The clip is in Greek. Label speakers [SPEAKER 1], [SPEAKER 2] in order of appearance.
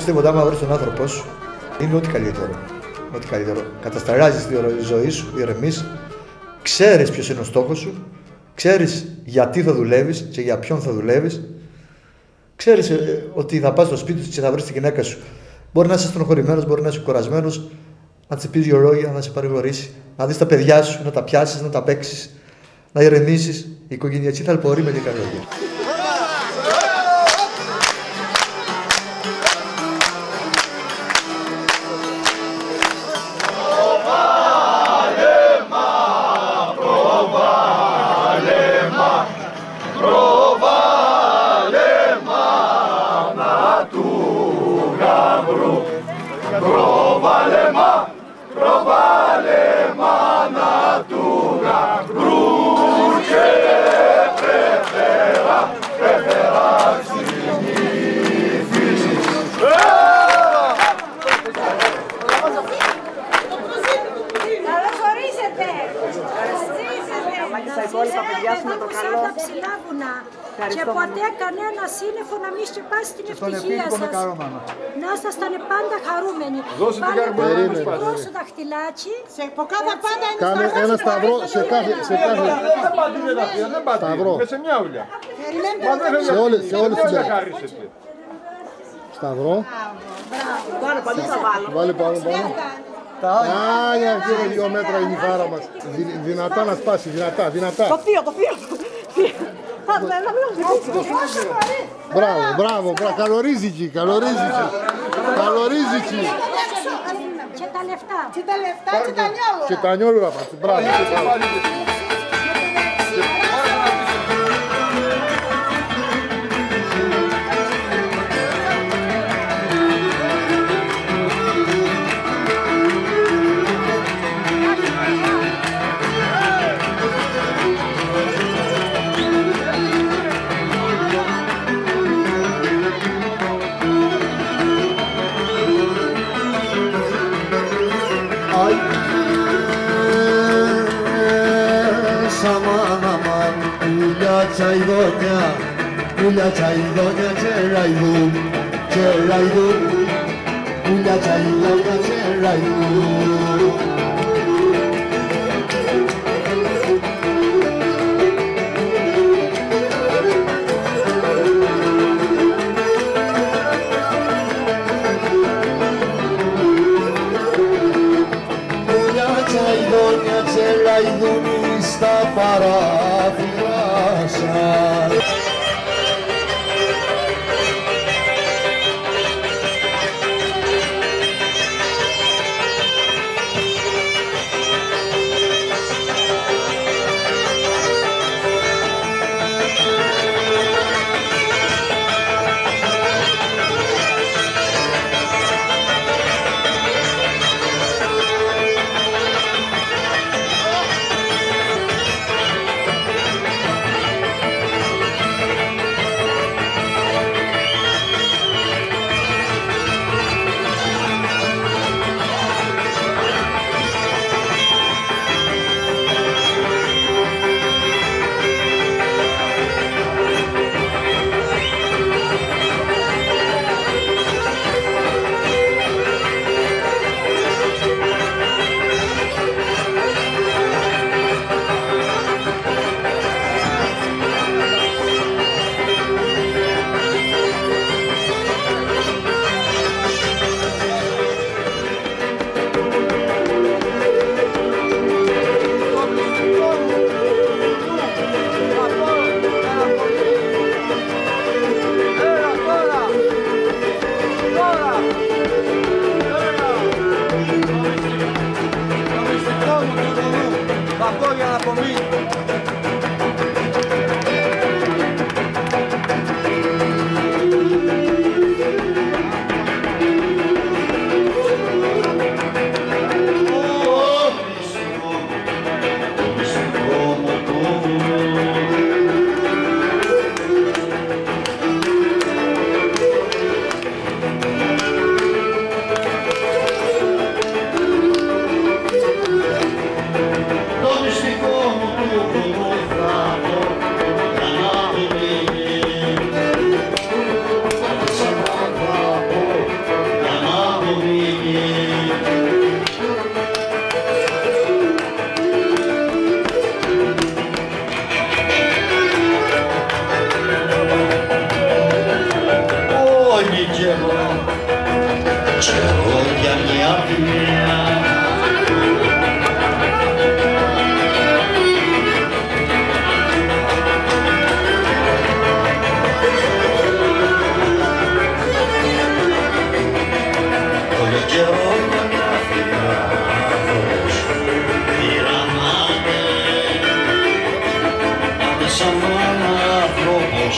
[SPEAKER 1] πιστεύω ότι άμα βρεις τον άνθρωπό σου, είναι ό,τι καλύτερο. Ό,τι καλύτερο. Κατασταράζεις τη ζωή σου, ηρεμείς, ξέρεις ποιος είναι ο στόχος σου, ξέρεις γιατί θα δουλεύεις και για ποιον θα δουλεύεις, ξέρεις ότι θα πας στο σπίτι σου και θα βρεις τη γυναίκα σου. Μπορεί να είσαι στενοχωρημένος, μπορεί να είσαι κουρασμένος, να της πεις δυο λόγια, να σε παρηγορήσει, να δεις τα παιδιά σου, να τα πιάσεις, να τα παίξεις, να ηρεμήσεις. Η οικογενειακή θαλπορεί με λίγα λόγια.
[SPEAKER 2] Και ποτέ κανένα σύννεφο να μην σκεπάσει την ευτυχία σας. Να ήσασταν πάντα χαρούμενοι.
[SPEAKER 3] Δώσε την καρμπονή.
[SPEAKER 2] Δώσε δαχτυλάκι.
[SPEAKER 4] Από κάθε πάντα
[SPEAKER 5] κάνε ένα σταυρό σε κάθε σταυρό.
[SPEAKER 3] Σε μια ουλιά.
[SPEAKER 5] Σε όλες τις μέρες. Σταυρό. Βάλε πάνω. Άγια κύριε 2 μέτρα είναι η φάρα μας. Δυνατά να σπάσει, δυνατά.
[SPEAKER 4] Το θείο.
[SPEAKER 5] Μπράβο, καλορίζικη.
[SPEAKER 2] Και τα λεφτά.
[SPEAKER 5] Και τα νιόλουρα μας, μπράβο.
[SPEAKER 6] Pula chaidonya cheraidu, pula chaidonya cheraidu. Pula chaidonya cheraidu στα παράθυρα σας. σαν άνθρωπος